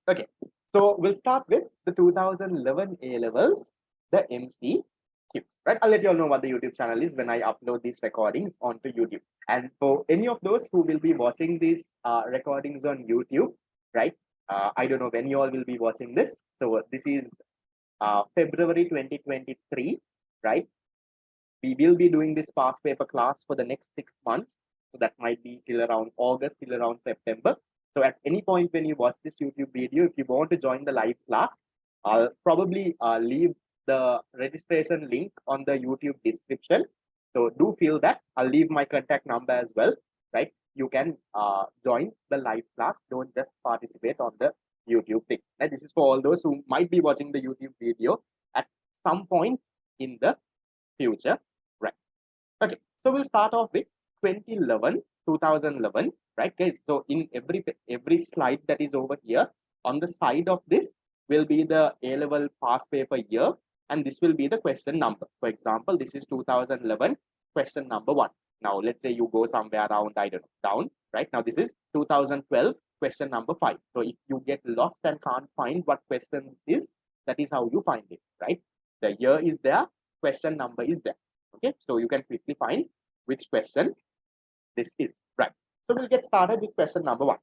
Okay, so we'll start with the 2011 A levels, the MCQs, right? I'll let you all know what the YouTube channel is when I upload these recordings onto YouTube. And for any of those who will be watching these recordings on YouTube, right? I don't know when you all will be watching this. So this is February 2023, right? We will be doing this past paper class for the next 6 months. So that might be till around August, till around September. So at any point when you watch this YouTube video, if you want to join the live class, I'll probably leave the registration link on the YouTube description. So do feel that I'll leave my contact number as well, right? You can join the live class. Don't just participate on the YouTube thing. And this is for all those who might be watching the YouTube video at some point in the future. Right. Okay. So we'll start off with 2011, right, guys? So in every slide that is over here, on the side of this will be the A-level past paper year, and this will be the question number. For example, this is 2011 question number 1. Now let's say you go somewhere around, I don't know, down, right? Now this is 2012 question number 5. So if you get lost and can't find what question is, that is how you find it, right? The year is there, question number is there. Okay, so you can quickly find which question this is, right? So we'll get started with question number 1.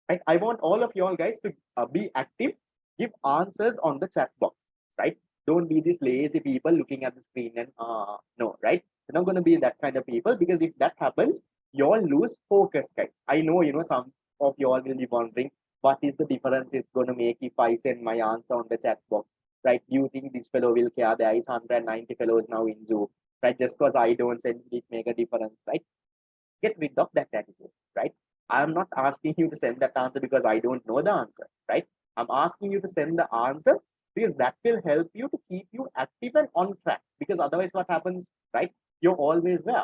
Right, I want all of you all guys to be active, give answers on the chat box, right? Don't be these lazy people looking at the screen and no, right? You're not going to be that kind of people, because if that happens, you all lose focus, guys. I know, some of you all will be wondering what is the difference it's going to make if I send my answer on the chat box, right? Do you think this fellow will care? There is 190 fellows now in Zoom, right? Just because I don't send it make a difference, right? Get rid of that attitude, right? I'm not asking you to send that answer because I don't know the answer, right? I'm asking you to send the answer because that will help you to keep you active and on track. Because otherwise, what happens, right? You're always there.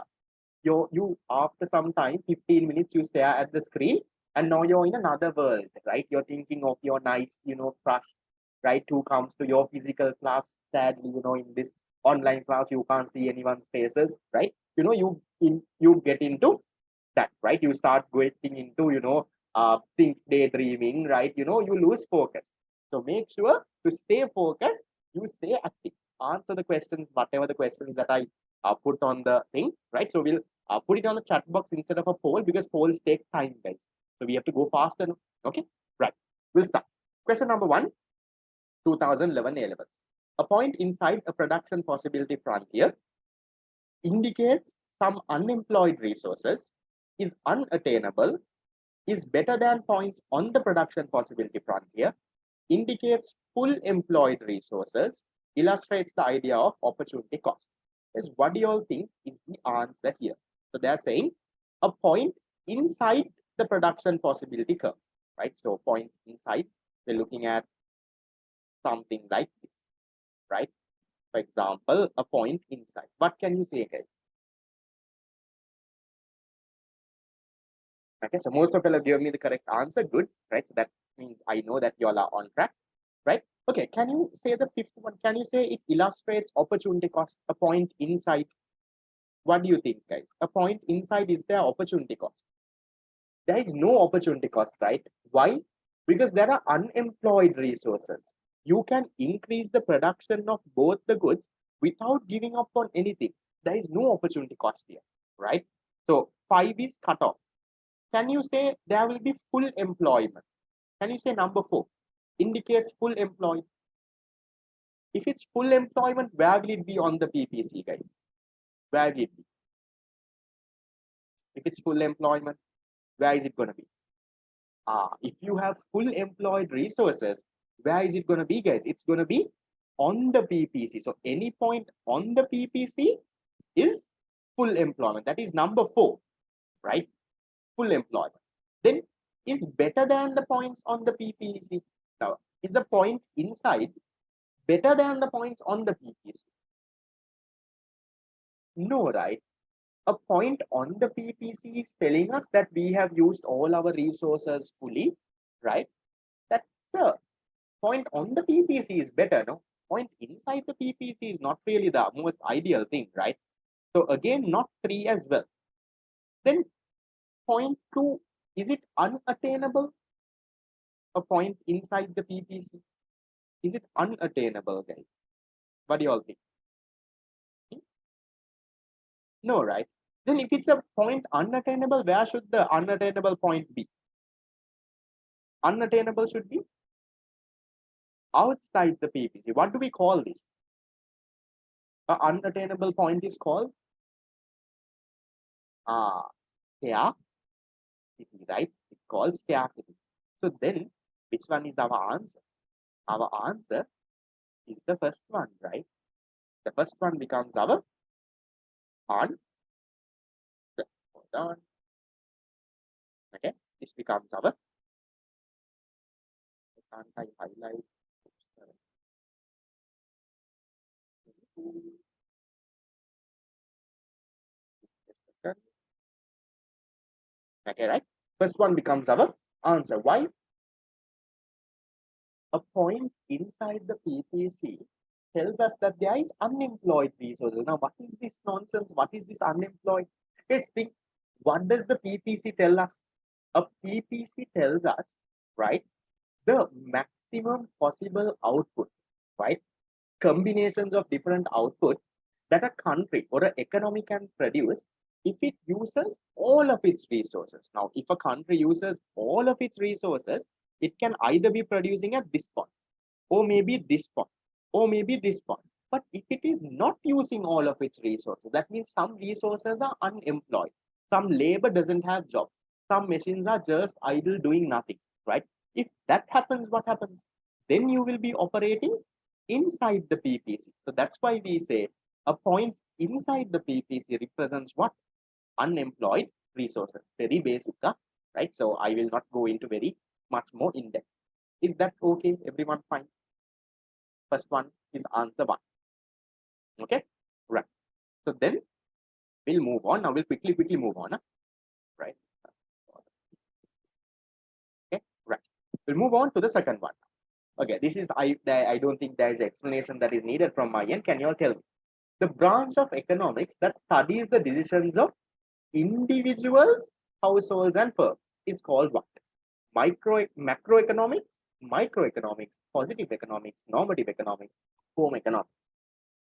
You after some time, 15 minutes, you stare at the screen, and now you're in another world, right? You're thinking of your nice, crush, right? Who comes to your physical class. Sadly, in this online class, you can't see anyone's faces, right? You get into that, right? You start getting into, think daydreaming, right? You lose focus. So make sure to stay focused, you stay active, answer the questions, whatever the questions that I put on the thing, right? So we'll put it on the chat box instead of a poll, because polls take time, guys. So we have to go faster. Okay, right. We'll start. Question number 1, 2011 A levels. A point inside a production possibility frontier indicates some unemployed resources, is unattainable, is better than points on the production possibility frontier, indicates full employed resources, illustrates the idea of opportunity cost. Is what do you all think is the answer here? So they're saying a point inside the production possibility curve, right? So point inside, we're looking at something like this, right? For example, a point inside. What can you say, guys? Okay, so most of you have given me the correct answer. Good, right? So that means I know that you all are on track, right? Okay, can you say the 5th one? Can you say it illustrates opportunity cost, a point inside? What do you think, guys? A point inside is there opportunity cost? There is no opportunity cost, right? Why? Because there are unemployed resources. You can increase the production of both the goods without giving up on anything. There is no opportunity cost here, right? So 5 is cut off. Can you say there will be full employment? Can you say number 4 indicates full employment? If it's full employment, where will it be on the PPC, guys? Where will it be? If it's full employment, where is it going to be? If you have full employed resources, where is it going to be, guys? It's going to be on the PPC. So any point on the PPC is full employment. That is number 4, right? Full employment. Then is better than the points on the PPC. Now, is the point inside better than the points on the PPC? No, right? A point on the PPC is telling us that we have used all our resources fully, right? That's the point on the PPC is better, no? Point inside the PPC is not really the most ideal thing, right? So again, not 3 as well. Then point 2, is it unattainable? A point inside the PPC. Is it unattainable, guys? What do you all think? No, right? Then if it's a point unattainable, where should the unattainable point be? Unattainable should be outside the PPC. What do we call this? An unattainable point is called scarcity, right? It's called scarcity. So then, which one is our answer? Our answer is the first one, right? The first one becomes our on. Hold on. Okay, this becomes our. Can't I highlight? Okay, right? First one becomes our answer. Why? A point inside the PPC tells us that there is unemployed resources. Now, what is this nonsense? What is this unemployed? Let's think. What does the PPC tell us? A PPC tells us, right, the maximum possible output, right? Combinations of different output that a country or an economy can produce if it uses all of its resources. Now, if a country uses all of its resources, it can either be producing at this point, or maybe this point, or maybe this point. But if it is not using all of its resources, that means some resources are unemployed, some labor doesn't have jobs, some machines are just idle doing nothing, right? If that happens, what happens? Then you will be operating inside the PPC. So that's why we say a point inside the PPC represents what? Unemployed resources. Very basic, right? So I will not go into very much more in depth. Is that okay? Everyone fine? First one is answer one. Okay, right. So then we'll move on. Now we'll quickly move on. Right. Okay, right. We'll move on to the second one. Okay, this is I don't think there is explanation that is needed from my end. Can you all tell me? The branch of economics that studies the decisions of individuals, households, and firms is called what? Macroeconomics, microeconomics, positive economics, normative economics, home economics.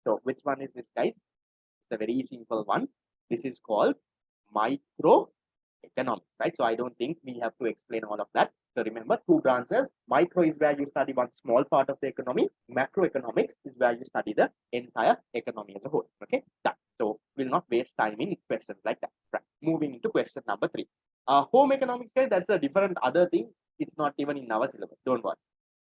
So which one is this, guys? It's a very simple one. This is called microeconomics, right? So I don't think we have to explain all of that. So remember, two branches. Micro is where you study one small part of the economy. Macroeconomics is where you study the entire economy as a whole. Okay, done. So we'll not waste time in questions like that. Right. Moving into question number 3. Home economics, guys, that's a different other thing. It's not even in our syllabus. Don't worry.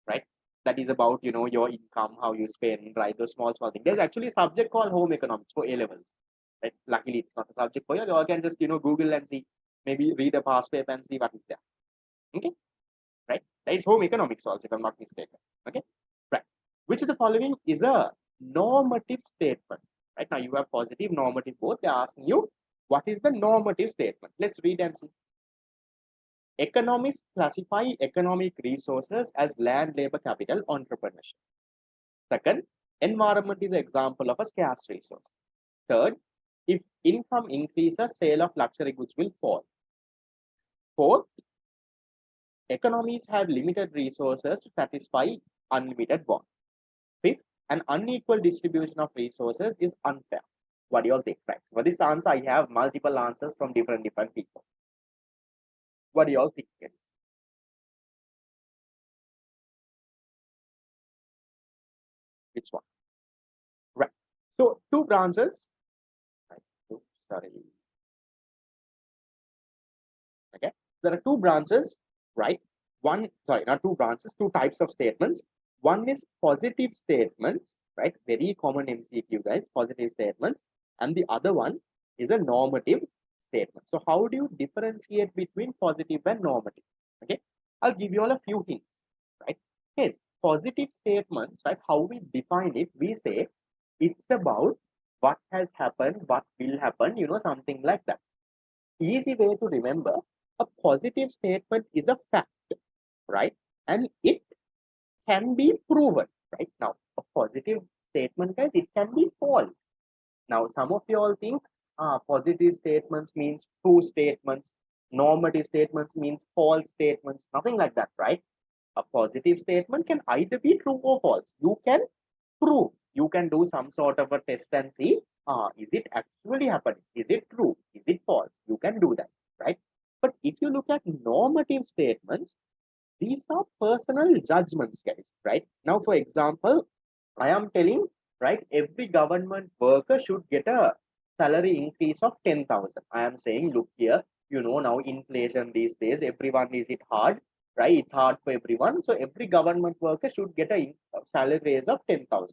Right. That is about, you know, your income, how you spend, right? Those small things. There's actually a subject called home economics for A levels. Right? Luckily, it's not a subject for you. You can just, you know, Google and see, maybe read a past paper and see what is there. Okay, right? That is home economics also, if I'm not mistaken. Okay, right. Which of the following is a normative statement? Right now, you have positive, normative both. They're asking you, what is the normative statement? Let's read and see. Economists classify economic resources as land, labor, capital, entrepreneurship. Second, environment is an example of a scarce resource. Third, if income increases, sale of luxury goods will fall. Fourth, economies have limited resources to satisfy unlimited wants. Fifth, an unequal distribution of resources is unfair. What do you all think? Right. For this answer, I have multiple answers from different people. What do you all think? Which one? Right. So two branches. Right. Oops, sorry. Okay. There are two branches, right? One, sorry, not two branches, two types of statements. One is positive statements, right? Very common MCQ, guys, positive statements. And the other one is a normative statement. So how do you differentiate between positive and normative? Okay, I'll give you all a few hints, right? Yes, positive statements, right? How we define it, we say it's about what has happened, what will happen, you know, something like that. Easy way to remember, a positive statement is a fact, right? And it can be proven, right? Now, a positive statement, guys, it can be false. Now, some of you all think positive statements means true statements, normative statements means false statements, nothing like that, right? A positive statement can either be true or false. You can prove. You can do some sort of a test and see, is it actually happening? Is it true? Is it false? You can do that, right? But if you look at normative statements, these are personal judgments, guys, right? Now, for example, I am telling, right, every government worker should get a salary increase of 10,000. I am saying, look here, now inflation these days, everyone is it hard, right? It's hard for everyone. So every government worker should get a salary raise of 10,000.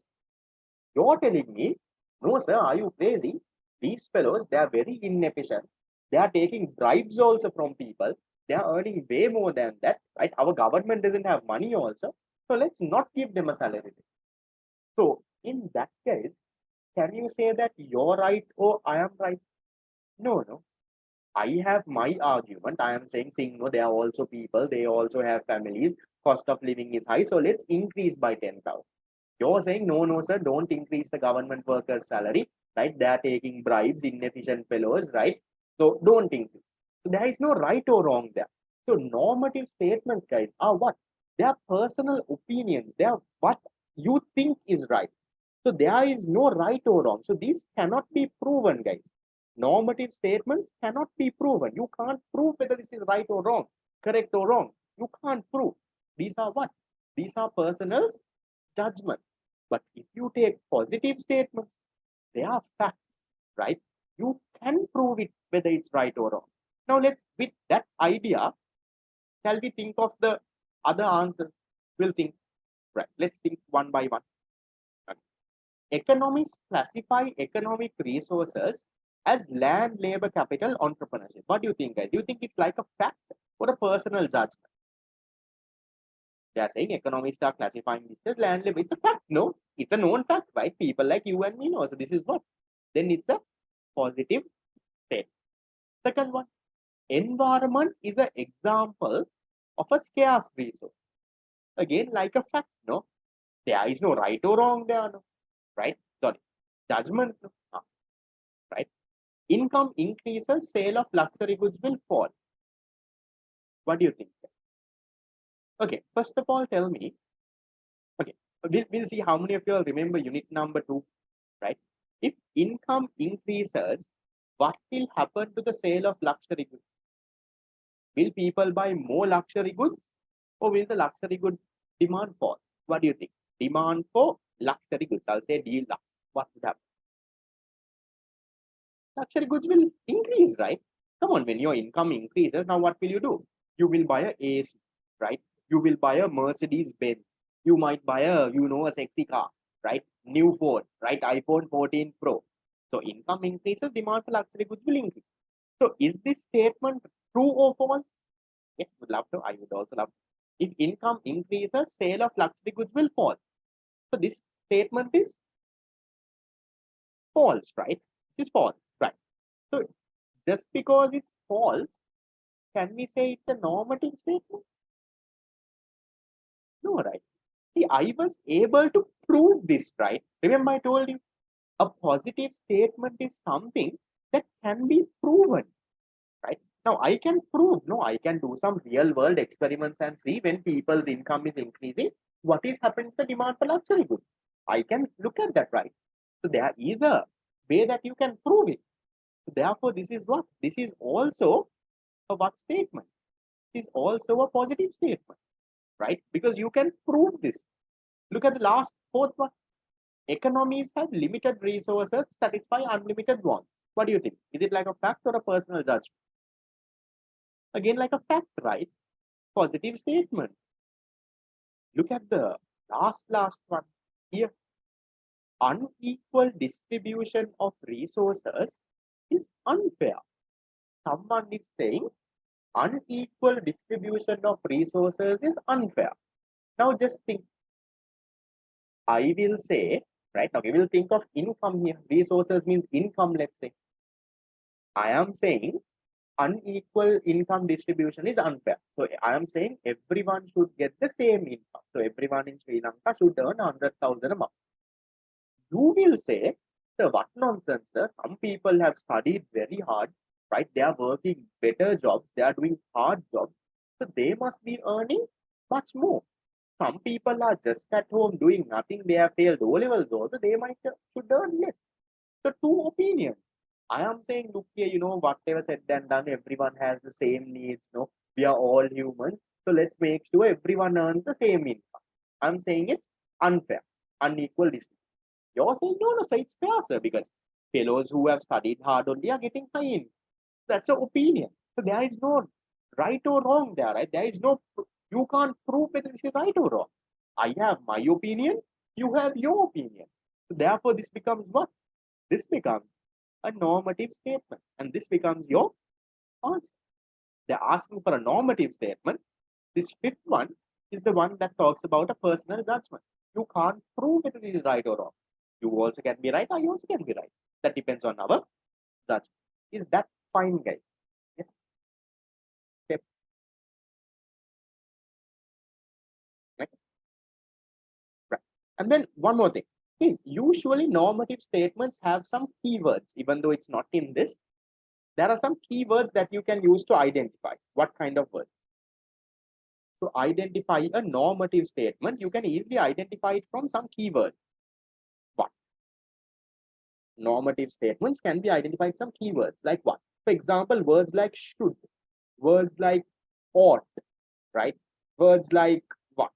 You're telling me, no, sir, are you crazy? These fellows, they are very inefficient. They are taking bribes also from people. They are earning way more than that, right? Our government doesn't have money also. So let's not give them a salary. So in that case, can you say that you're right or I am right? No, no. I have my argument. I am saying, no, they are also people. They also have families. Cost of living is high. So let's increase by 10,000. You're saying, no, no, sir, don't increase the government workers' salary, right? They are taking bribes, inefficient fellows, right? So don't increase. So there is no right or wrong there. So normative statements, guys, are what? They are personal opinions. They are what you think is right. So there is no right or wrong. So these cannot be proven, guys. Normative statements cannot be proven. You can't prove whether this is right or wrong, correct or wrong. You can't prove. These are what? These are personal judgments. But if you take positive statements, they are facts, right? You can prove it whether it's right or wrong. Now let's, with that idea, shall we think of the other answers? We'll think, right? Let's think one by one. Economists classify economic resources as land, labor, capital, entrepreneurship. What do you think, guys? Do you think it's like a fact or a personal judgment? They are saying economists are classifying this as land, labor. It's a fact. No, it's a known fact, right? People like you and me know. So this is what? Then it's a positive state. Second one, environment is an example of a scarce resource. Again, like a fact, no? There is no right or wrong there, no? Right? Sorry. Judgment, no? Right? Income increases, sale of luxury goods will fall. What do you think? Okay, first of all, tell me. Okay, we'll see how many of you all remember unit number 2, right? If income increases, what will happen to the sale of luxury goods? Will people buy more luxury goods or will the luxury good demand fall? What do you think? Demand for luxury goods, I'll say deluxe. What would happen? Luxury goods will increase, right? Come on, when your income increases, now what will you do? You will buy a AC, right? You will buy a Mercedes Benz. You might buy a sexy car, right? New phone, right? iPhone 14 Pro. So income increases, demand for luxury goods will increase. So is this statement true or false? Yes, would love to. I would also love to. If income increases, sale of luxury goods will fall. So this statement is false, right? This is false, right? So just because it's false, can we say it's a normative statement? No, right? See, I was able to prove this, right? Remember, I told you a positive statement is something that can be proven, right? Now, I can prove, no, I can do some real world experiments and see when people's income is increasing, what is happening to the demand for luxury goods. I can look at that, right? So there is a way that you can prove it. So therefore, this is what? This is also a what statement? This is also a positive statement, right? Because you can prove this. Look at the last fourth one. Economies have limited resources, satisfy unlimited wants. What do you think? Is it like a fact or a personal judgment? Again, like a fact, right? Positive statement. Look at the last one here. Unequal distribution of resources is unfair. Someone is saying unequal distribution of resources is unfair. Now just think. I will say, right? Okay, we'll think of income here. Resources means income, let's say. I am saying unequal income distribution is unfair. So I am saying everyone should get the same income. So everyone in Sri Lanka should earn 100,000 a month. You will say, sir, what nonsense, sir? Some people have studied very hard, right? They are working better jobs. They are doing hard jobs. So they must be earning much more. Some people are just at home doing nothing. They have failed O levels also. They might should earn less. So two opinions. I am saying, look here, whatever said and done, everyone has the same needs. No, we are all humans. So let's make sure everyone earns the same income. I'm saying it's unfair, unequal distribution. You're saying no, no, so it's fair, sir, because fellows who have studied hard only are getting high income. That's an opinion. So there is no right or wrong there, right? There is no, you can't prove whether this is right or wrong. I have my opinion, you have your opinion. So therefore, this becomes what? This becomes a normative statement, and this becomes your answer. They're asking for a normative statement. This fifth one is the one that talks about a personal judgment. You can't prove whether it is right or wrong. You also can be right, I also can be right. That depends on our judgment. Is that fine, guys? Yes. Okay. Right. Right. And then one more thing is usually normative statements have some keywords, even though it's not in this. There are some keywords that you can use to identify what kind of words. To identify a normative statement, you can easily identify it from some keywords. What? Normative statements can be identified some keywords like what? For example, words like should, words like ought, right? Words like what?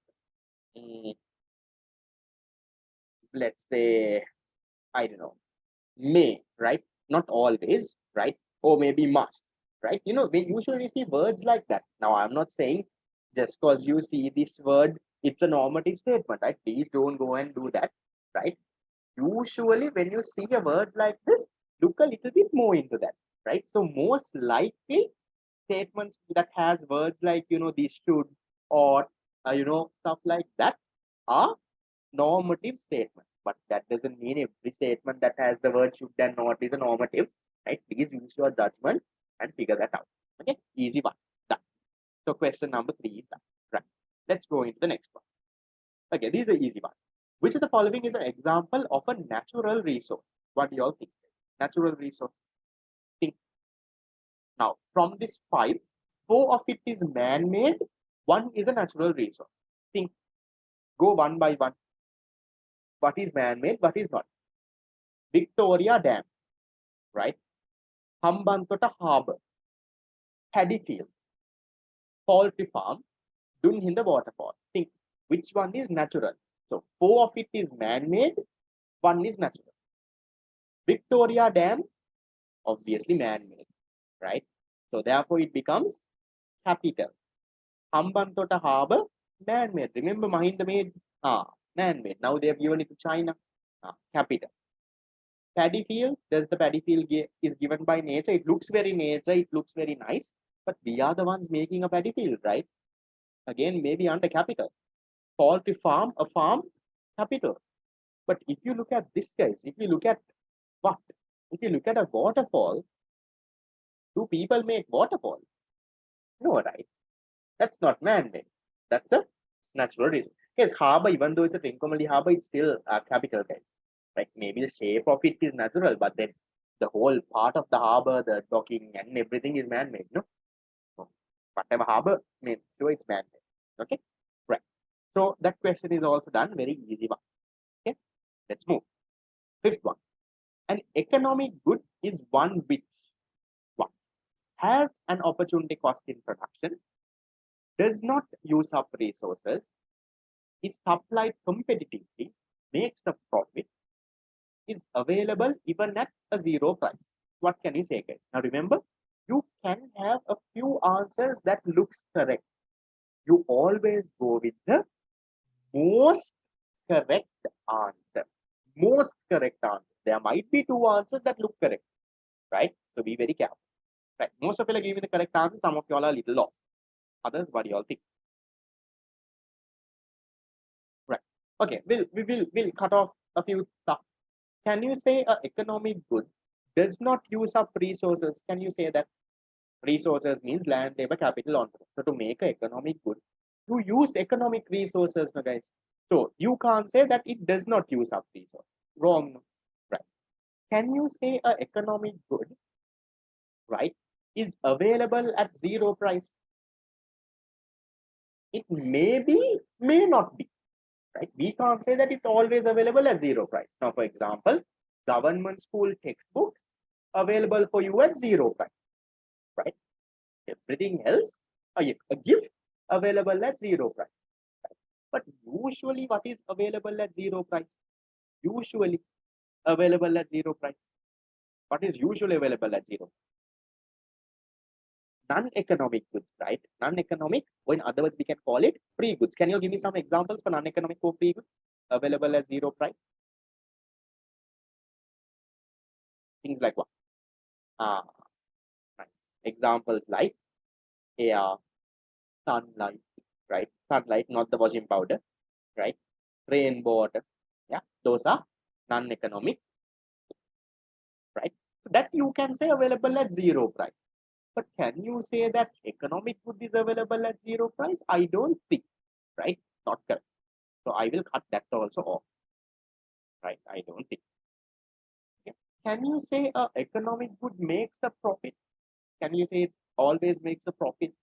Let's say, I don't know, may, right? Not always, right? Or maybe must, right? We usually see words like that. Now, I'm not saying just because you see this word, it's a normative statement, right? Please don't go and do that, right? Usually, when you see a word like this, look a little bit more into that, right? So, most likely, statements that has words like, this should, or, stuff like that are normative statement, but that doesn't mean every statement that has the word should and not is a normative, right? Please use your judgment and figure that out. Okay, easy one. Done. So question number 3 is done. Right. Let's go into the next one. Okay, these are easy one. Which of the following is an example of a natural resource? What do you all think? Natural resource. Think. Now, from this 5, 4 of it is man-made, 1 is a natural resource. Think. Go one by one. What is man-made, what is not? Victoria Dam, right? Hambantota Harbour, paddy field, poultry farm, Dunhinda waterfall. Think which one is natural. So 4 of it is man-made, 1 is natural. Victoria Dam, obviously man-made, right? So therefore it becomes capital. Hambantota Harbour, man-made. Remember Mahinda made man-made. Now they have given it to China. Capital. Paddy field, does the paddy field is given by nature? It looks very nature, it looks very nice, but we are the ones making a paddy field, right? Again, maybe under capital. Poultry farm, a farm, capital. But if you look at this, guys, if you look at what? If you look at a waterfall, do people make waterfall? No, right? That's not man-made. That's a natural reason. Yes, harbor, even though it's a Trincomalee harbor, it's still a capital, guys. Like maybe the shape of it is natural, but then the whole part of the harbor, the docking and everything is man-made, no? So whatever harbor, sure it's man-made. Okay, right. So that question is also done. Very easy one. Okay, let's move. 5th one. An economic good is one which one has an opportunity cost in production, does not use up resources, is supplied competitively, makes a profit, is available even at a zero price. What can you say, guys? Now remember, you can have a few answers that looks correct. You always go with the most correct answer. Most correct answer. There might be 2 answers that look correct, right? So be very careful. Right. Most of you are giving the correct answer. Some of you all are a little off. Others, what do you all think? Right. Okay. We'll cut off a few stuff. Can you say a economic good does not use up resources? Can you say that? Resources means land, labor, capital, on. So to make an economic good, you use economic resources, no, guys. So you can't say that it does not use up resources. Wrong, right? Can you say a economic good, right, is available at zero price? It may be, may not be, right? We can't say that it's always available at zero price. Now, for example, government school textbooks available for you at zero price, right? Everything else, yes, a gift available at zero price. But usually, what is available at zero price? Usually available at zero price. What is usually available at zero? Non-economic goods, right? Non-economic, or in other words, we can call it free goods. Can you give me some examples for non-economic or free goods available at zero price? Things like what? Ah, nice. Examples like air, sunlight, right? Sunlight, not the washing powder, right? Rainbow water. Yeah, those are non-economic, right? So that you can say available at zero price. But can you say that economic good is available at zero price? I don't think, right? Not correct. So I will cut that also off, right? I don't think. Okay. Can you say a economic good makes a profit? Can you say it always makes a profit?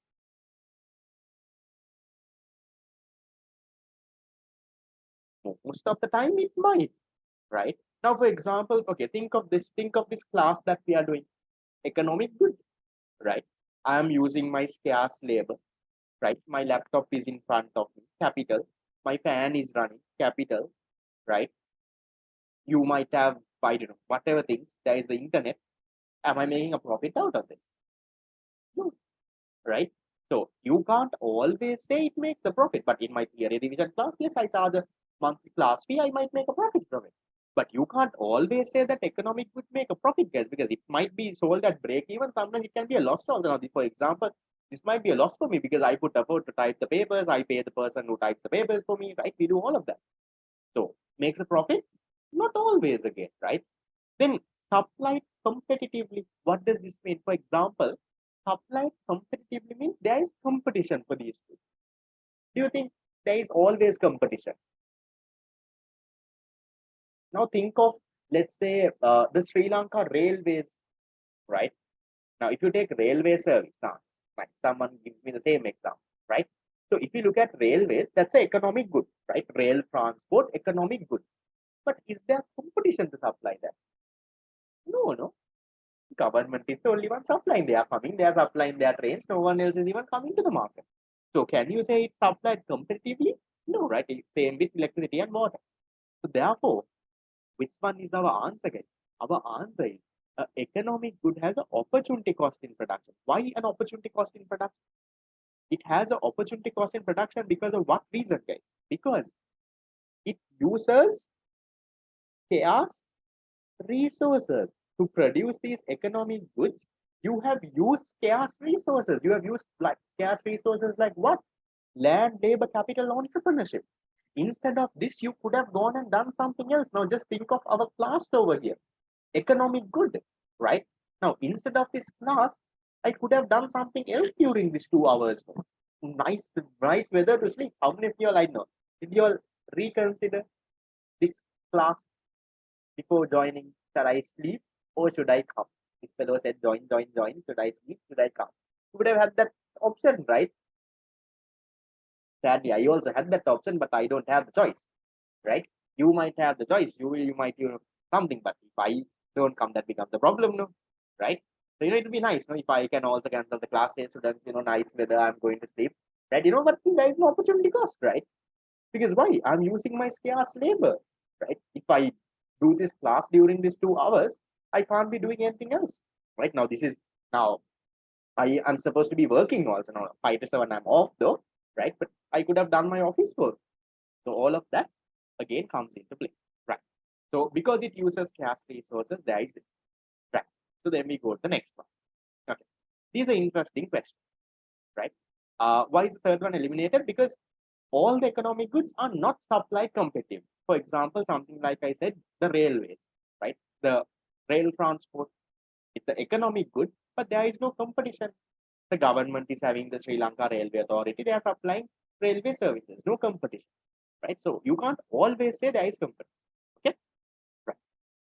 Most of the time it might, right? Now, for example, okay, think of this class that we are doing. Economic good, right? I am using my scarce labor, right? My laptop is in front of me, capital. My fan is running, capital, right? You might have, I don't know, whatever things, there is the internet. Am I making a profit out of it? No, right? So you can't always say it makes a profit, but in my theory revision class, yes, I charge a monthly class fee, I might make a profit from it. But you can't always say that economic would make a profit, guys, because it might be sold at break even. Sometimes it can be a loss also. For example, this might be a loss for me because I put effort to type the papers, I pay the person who types the papers for me, right? We do all of that. So makes a profit? Not always again, right? Then supplied competitively. What does this mean? For example, supplied competitively means there is competition for these two. Do you think there is always competition? Now think of, let's say, the Sri Lanka railways, right? Now, if you take railway service, now, someone gives me the same example, right? So if you look at railways, that's an economic good, right? Rail transport, economic good. But is there competition to supply that? No, no. Government is the only one supplying. They are coming, they are supplying their trains. No one else is even coming to the market. So can you say it's supplied competitively? No, right? It's same with electricity and water. So therefore, which one is our answer, guys? Our answer is economic good has an opportunity cost in production. Why an opportunity cost in production? It has an opportunity cost in production because of what reason, guys? Because it uses scarce resources to produce these economic goods. You have used scarce resources. You have used like scarce resources like what? Land, labor, capital, entrepreneurship. Instead of this, you could have gone and done something else. Now just think of our class over here. Economic good, right? Now instead of this class, I could have done something else during these 2 hours. Nice, nice weather to sleep. How many of you all I know? Did you all reconsider this class before joining? Shall I sleep or should I come? This fellow said, join, join, join. Should I sleep? Should I come? You would have had that option, right? Sadly, I also had that option, but I don't have the choice, right? You might have the choice. You might something, but if I don't come, that becomes the problem, no? Right? So it will be nice, no? If I can also cancel the class, say students, nice weather, I'm going to sleep, right? But there is no opportunity cost, right? Because why? I'm using my scarce labor, right? If I do this class during these 2 hours, I can't be doing anything else, right? Now I am supposed to be working also now. 5 to 7, I'm off though, right? But I could have done my office work. So all of that again comes into play, right? So because it uses scarce resources, there is it, right? So then we go to the next one. Okay, these are interesting questions, right? Why is the third one eliminated? Because all the economic goods are not supply competitive. For example, something like I said, the railways, right? The rail transport, it's an economic good, but there is no competition. The government is having the Sri Lanka Railway Authority, they are supplying railway services, no competition, right? So you can't always say there is competition. Okay, right.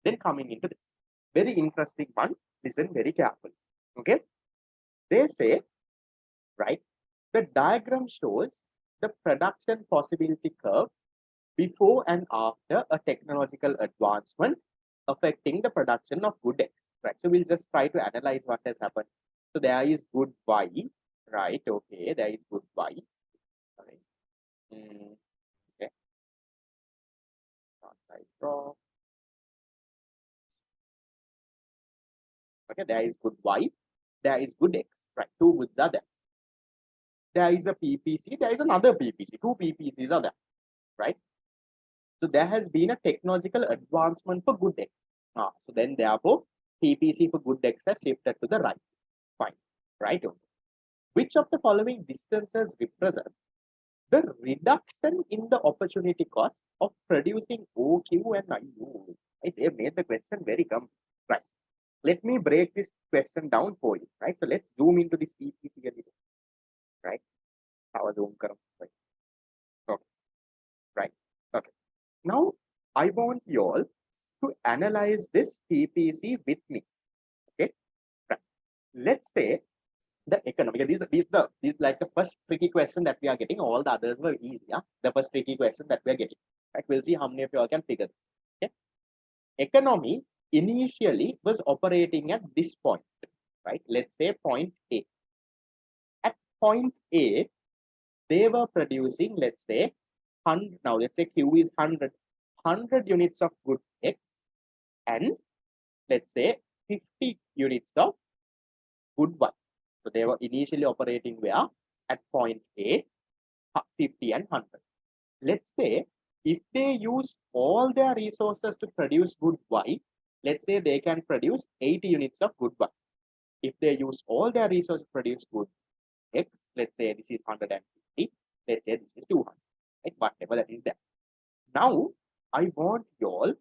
Then coming into this very interesting one, listen very carefully. Okay, they say, right, the diagram shows the production possibility curve before and after a technological advancement affecting the production of good X, right? So we'll just try to analyze what has happened. So there is good Y, right? Okay, there is good Y. Right. Okay. Not right, wrong. Okay, there is good Y, there is good X, right? Two goods are there. There is a PPC, there is another PPC, two PPCs are there, right? So there has been a technological advancement for good X. So then therefore, PPC for good X has shifted to the right. Fine, right? Okay. Which of the following distances represents the reduction in the opportunity cost of producing OQ and IU? Right? They made the question very complex. Right. Let me break this question down for you. Right. So let's zoom into this PPC a little. Right. How zoom karo? Right. Okay. Right. Okay. Now I want you all to analyze this PPC with me. Okay. Right. Let's say the economic. These like the first tricky question that we are getting. All the others were easy. Yeah? The first tricky question that we are getting. Right. We'll see how many of you all can figure this. Okay. Economy initially was operating at this point. Right. Let's say point A. At point A, they were producing, let's say, 100. Now let's say Q is 100 units of good X and let's say 50 units of good Y. So they were initially operating where? At point A, 50 and 100. Let's say if they use all their resources to produce good Y, let's say they can produce 80 units of good Y. If they use all their resources to produce good X, let's say this is 150, let's say this is 200, right? Whatever that is there. Now I want you all,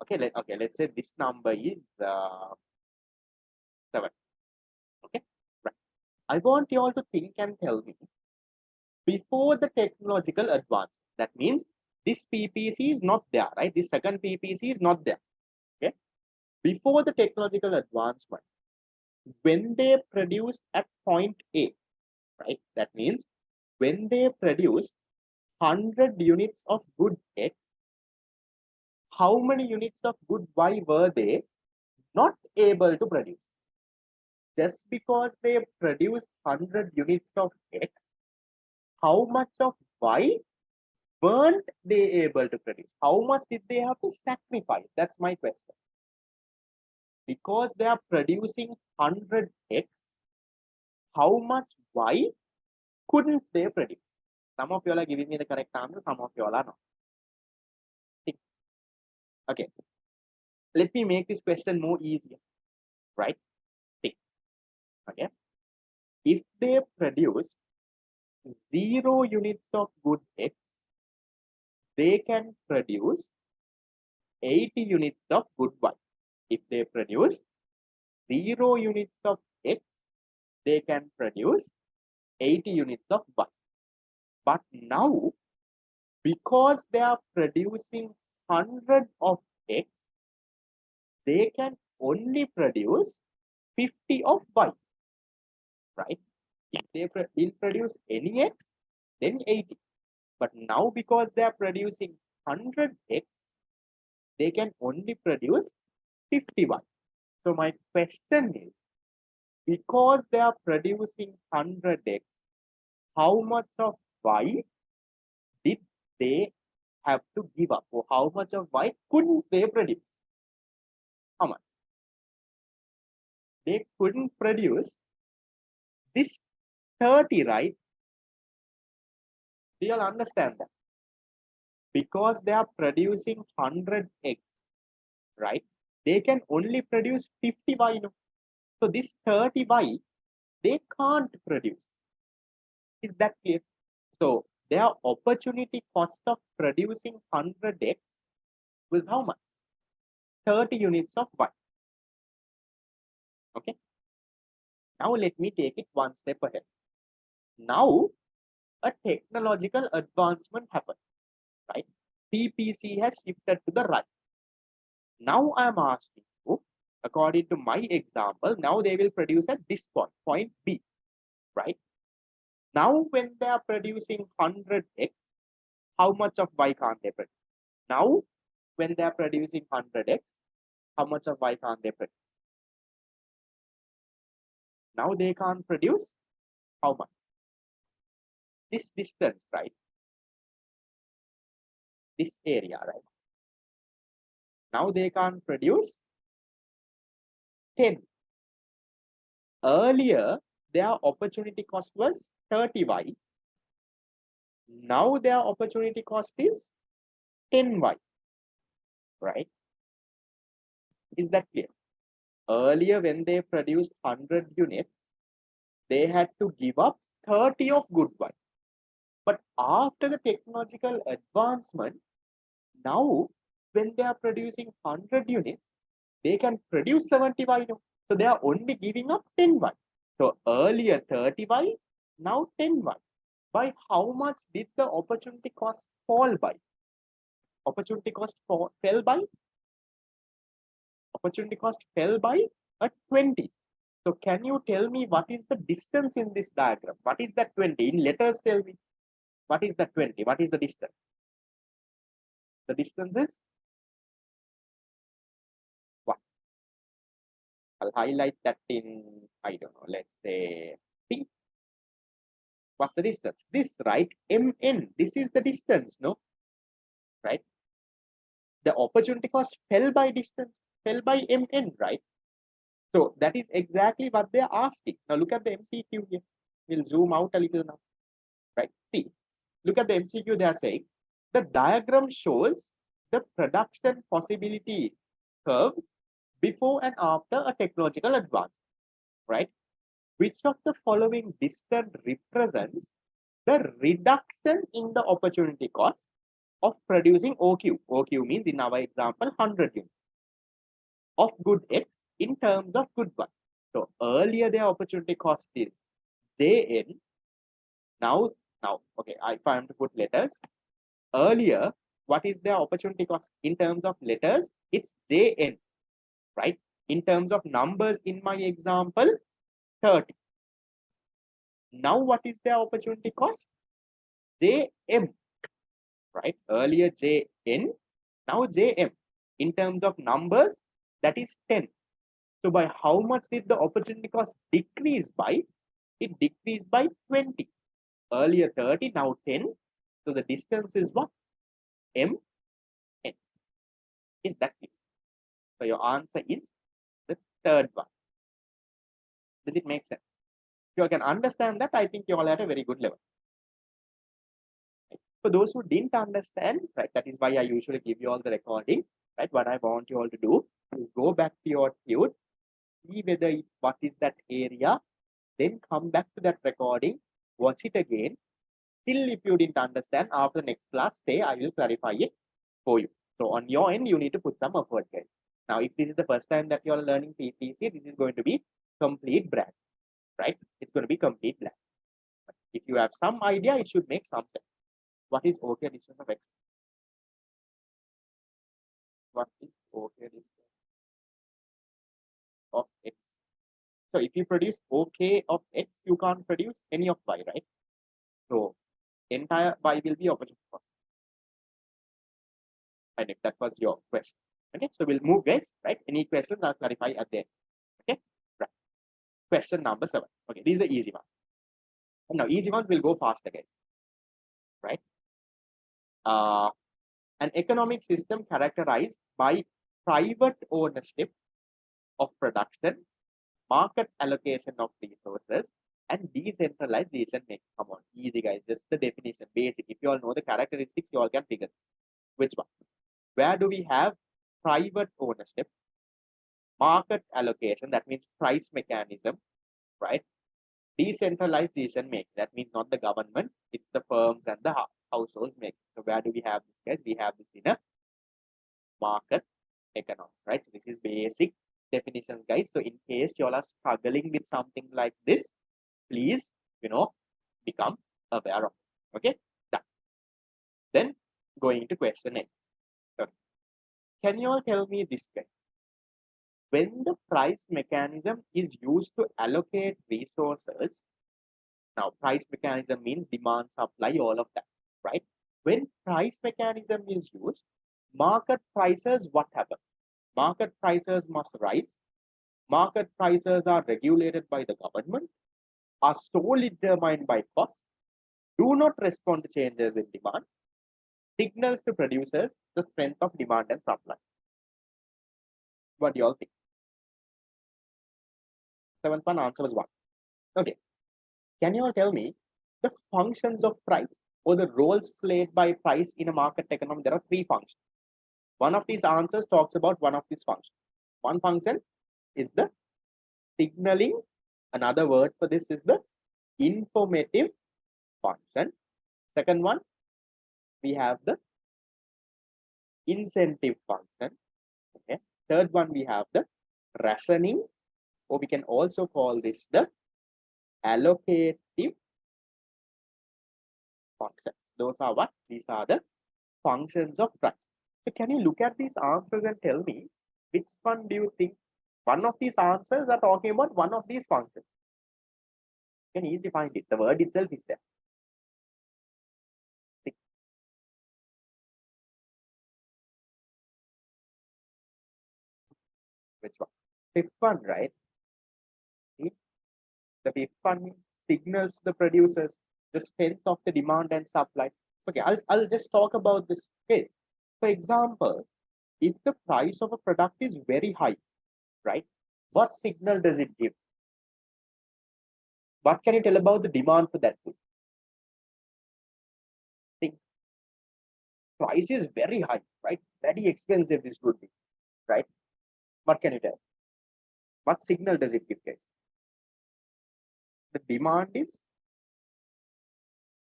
okay, let's say this number is 7. Okay, right. I want you all to think and tell me before the technological advance. That means this PPC is not there, right? This second PPC is not there. Okay, before the technological advancement, when they produce at point A, right? That means when they produce 100 units of good X, how many units of good Y were they not able to produce? Just because they produced 100 units of X, how much of Y weren't they able to produce? How much did they have to sacrifice? That's my question. Because they are producing 100X, how much Y couldn't they produce? Some of you all are giving me the correct answer, some of you all are not. Okay, let me make this question more easier, right? Okay, if they produce 0 units of good X, they can produce 80 units of good Y. If they produce 0 units of X, they can produce 80 units of Y. But now, because they are producing 100 of X, they can only produce 50 of Y, right? If they didn't produce any X, then 80. But now, because they are producing 100X, they can only produce 51. So my question is, because they are producing 100X, how much of Y did they have to give up? Or how much of Y couldn't they produce? How much? They couldn't produce this 30, right? Do you all understand that? Because they are producing 100X, right? They can only produce 50Y. So this 30Y, they can't produce. Is that clear? So their opportunity cost of producing 100X was how much? 30 units of Y. Okay. Now let me take it one step ahead. Now a technological advancement happened, right? PPC has shifted to the right. Now I am asking you, according to my example, now they will produce at this point, point B, right? Now, when they are producing 100x, how much of Y can't they produce? Now, when they are producing 100x, how much of Y can't they produce? Now they can't produce how much? This distance, right? This area, right? Now they can't produce 10. Earlier, their opportunity cost was 30Y. Now their opportunity cost is 10Y, right? Is that clear? Earlier, when they produced 100 units, they had to give up 30 of good Y. But after the technological advancement, now when they are producing 100 units, they can produce 70Y now. So they are only giving up 10Y. So earlier 30Y, now 10Y. By how much did the opportunity cost fall by? Opportunity cost fell by? Opportunity cost fell by a 20. So can you tell me what is the distance in this diagram? What is that 20? In letters, tell me. What is the 20? What is the distance? The distance is what? I'll highlight that in, I don't know, let's say P. What's the distance? This, right? MN. This is the distance, no? Right? The opportunity cost fell by distance, fell by MN, right? So that is exactly what they're asking. Now look at the MCQ here. We'll zoom out a little now, right? See, look at the MCQ. They are saying the diagram shows the production possibility curve before and after a technological advance, right? Which of the following distance represents the reduction in the opportunity cost of producing OQ? OQ means in our example 100 units of good X in terms of good Y. So earlier their opportunity cost is JN. Now, okay, if I am to put letters, earlier, what is their opportunity cost in terms of letters? It's JN, right? In terms of numbers in my example, 30. Now, what is their opportunity cost? JM, right? Earlier JN, now JM. In terms of numbers, that is 10. So by how much did the opportunity cost decrease by? It decreased by 20. Earlier 30, now 10. So the distance is what? MN. Is that it? So your answer is the third one. Does it make sense? If you can understand that, I think you all at a very good level. Right? For those who didn't understand, right, that is why I usually give you all the recording. Right, what I want you all to do is go back to your tune, see whether what is that area, then come back to that recording, watch it again. Still, if you didn't understand, after the next class, stay, I will clarify it for you. So on your end, you need to put some effort, guys. Now, if this is the first time that you are learning PPC, this is going to be complete blank, right? It's going to be complete blank. If you have some idea, it should make some sense. What is OK distance of X? What is OK distance of X? So if you produce OK of X, you can't produce any of Y, right? So entire Y will be opportunity cost. And if that was your question. Okay, so we'll move, guys, right? Any questions, I'll clarify at the end. Okay, right. Question number 7. Okay, these are easy ones. And now, easy ones will go faster, guys. Right? An economic system characterized by private ownership of production, market allocation of resources, and decentralized decision making. Come on, easy, guys. Just the definition, basic. If you all know the characteristics, you all can figure which one. Where do we have private ownership, market allocation, that means price mechanism, right? Decentralized decision making, that means not the government, it's the firms and the households making. So where do we have this, guys? We have this in a market economy, right? So this is basic definition, guys. So in case you all are struggling with something like this, please, become aware of it. Okay, done. Then going into question 8. Okay. Can you all tell me this, guys? When the price mechanism is used to allocate resources, Now, price mechanism means demand, supply, all of that, right? When price mechanism is used, market prices, what happens? Market prices must rise. Market prices are regulated by the government, are solely determined by cost, do not respond to changes in demand, signals to producers the strength of demand and supply. What do you all think? Seventh one answer was one. Okay. Can you all tell me the functions of price or the roles played by price in a market economy? There are three functions. One of these answers talks about one of these functions. One function is the signaling. Another word for this is the informative function. Second one, we have the incentive function. Okay. Third one, we have the rationing, or we can also call this the allocative function. Those are what? These are the functions of price. So can you look at these answers and tell me which one do you think one of these answers are talking about one of these functions? You can easily find it. The word itself is there. Which one? Fifth one, right? The fifth one signals the producers the strength of the demand and supply. Okay, I'll just talk about this case. For example, if the price of a product is very high, right? What signal does it give? What can you tell about the demand for that good? Think. Price is very high, right? Very expensive this would be, right? What can you tell? What signal does it give, guys? The demand is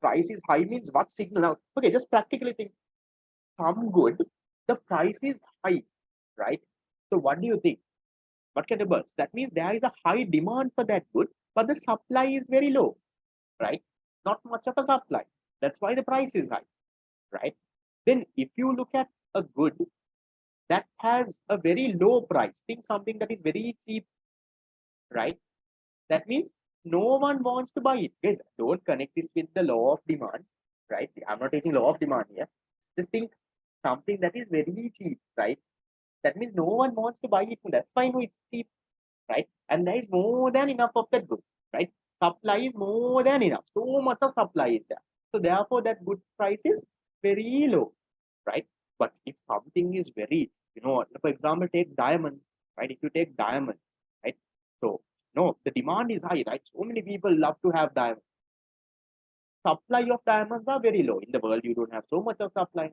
price is high means what signal? Now, okay, just practically think. Some good, the price is high, right? So what do you think? What can the birds? That means there is a high demand for that good, but the supply is very low, right? Not much of a supply. That's why the price is high, right? Then if you look at a good that has a very low price, think something that is very cheap, right? That means no one wants to buy it. Guys, don't connect this with the law of demand, right? I'm not taking law of demand here. Just think something that is very cheap, right? That means no one wants to buy it. That's why it's cheap, right? And there is more than enough of that good, right? Supply is more than enough. So much of supply is there. So therefore, that good price is very low, right? But if something is very, for example, take diamonds, right? If you take diamonds, right? So no, the demand is high, right? So many people love to have diamonds. Supply of diamonds are very low. In the world, you don't have so much of supply.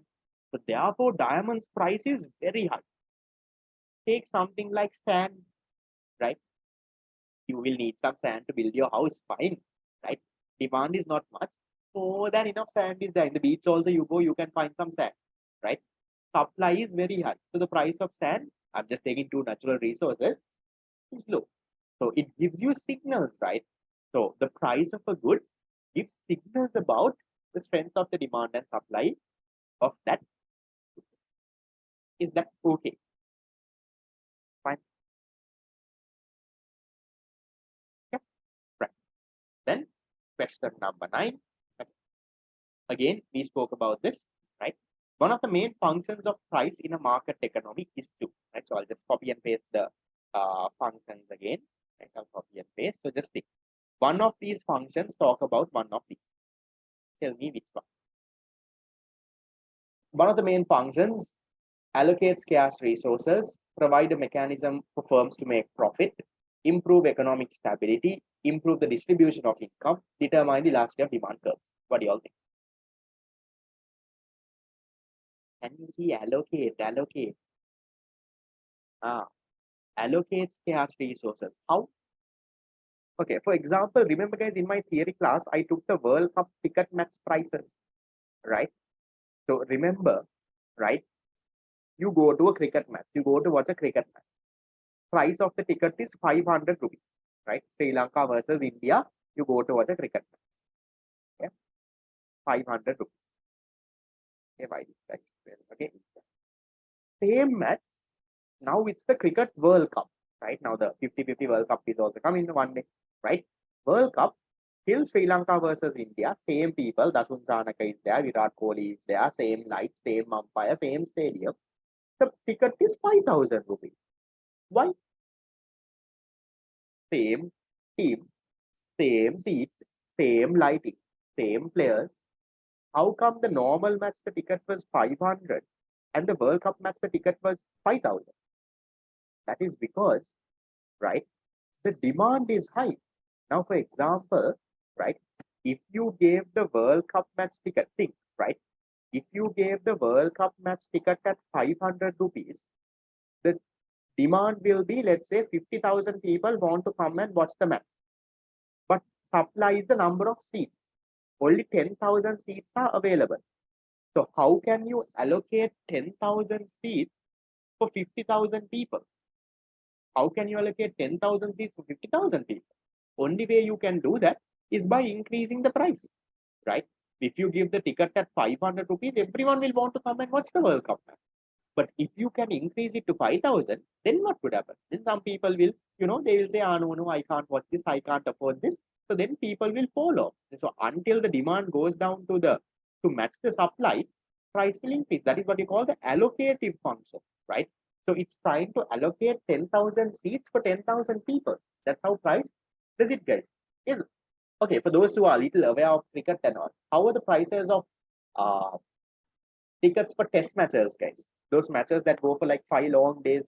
So therefore, diamonds price is very high. Take something like sand, right? You will need some sand to build your house, fine, right? Demand is not much. More than enough sand is there. In the beach also you go, you can find some sand, right? Supply is very high. So the price of sand, I'm just taking two natural resources, is low. So it gives you signals, right? So the price of a good gives signals about the strength of the demand and supply of that. Is that okay? Fine. Okay. Right. Then question number 9. Again, we spoke about this, right? One of the main functions of price in a market economy is to, right? So I'll just copy and paste the functions again. Right? I'll copy and paste. So just think. One of these functions talk about one of these. Tell me which one. One of the main functions allocate scarce resources, provide a mechanism for firms to make profit, improve economic stability, improve the distribution of income, determine the elasticity of demand curves. What do you all think? Can you see allocate? Allocate scarce resources. How? Okay, for example, remember guys, in my theory class, I took the World Cup ticket match prices, right? So remember, right? You go to a cricket match, you go to watch a cricket match. Price of the ticket is 500 rupees, right? Sri Lanka versus India, you go to watch a cricket match. Okay, 500 rupees. Okay, same match. Now it's the cricket World Cup, right? Now the 50-50 World Cup is also coming in one day, right? World Cup, Still Sri Lanka versus India, same people, Dasun Sanaka is there, Virat Kohli is there, same night, same umpire, same stadium. The ticket is 5,000 rupees. Why? Same team, same seat, same lighting, same players. How come the normal match the ticket was 500 and the World Cup match the ticket was 5,000? That is because, right, the demand is high. Now, for example, right, if you gave the World Cup match ticket, think, right, if you gave the World Cup match ticket at 500 rupees, the demand will be, let's say, 50,000 people want to come and watch the match. But supply is the number of seats. Only 10,000 seats are available. So how can you allocate 10,000 seats for 50,000 people? How can you allocate 10,000 seats for 50,000 people? Only way you can do that is by increasing the price, right? If you give the ticket at 500 rupees, everyone will want to come and watch the World Cup match. But if you can increase it to 5,000, then what would happen? Then some people will, they will say, no, I can't watch this, I can't afford this. So then people will follow. So until the demand goes down to match the supply, price will increase. That is what you call the allocative function, right? So it's trying to allocate 10,000 seats for 10,000 people. That's how price does it, guys. Yes. Okay, for those who are a little aware of cricket and all, how are the prices of tickets for test matches, guys? Those matches that go for like 5 long days,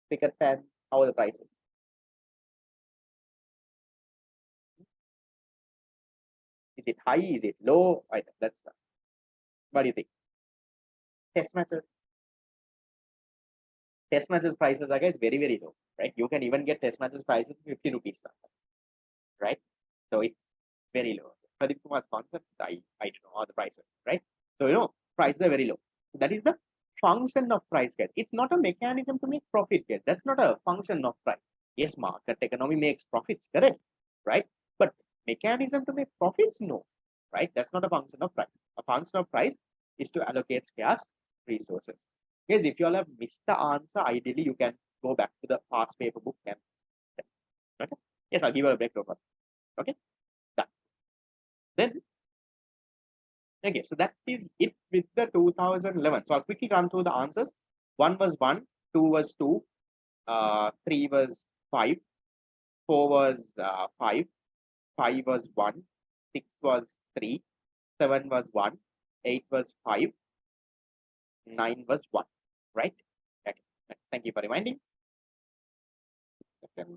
cricket fans, how are the prices? Is it high? Is it low? Right, let's start. What do you think? Test matches. Test matches prices are, guys, very, very low, right? You can even get test matches prices 50 rupees, right? So it's very low. Pradeep Kumar's concept, I don't know all the prices, right? So prices are very low. So that is the function of price, guys. It's not a mechanism to make profit, guys. That's not a function of price. Yes, market economy makes profits, correct, right? But mechanism to make profits, no, right? That's not a function of price. A function of price is to allocate scarce resources. Yes, if you all have missed the answer, ideally you can go back to the past paper book and okay. Yes, I'll give you a break over. Okay, done. Then okay, so that is it with the 2011. So I'll quickly run through the answers. 1 was 1, 2 was 2, 3 was 5, 4 was 5, 5 was 1, 6 was 3, 7 was 1, 8 was 5, 9 was 1, right? Okay. Thank you for reminding. Okay.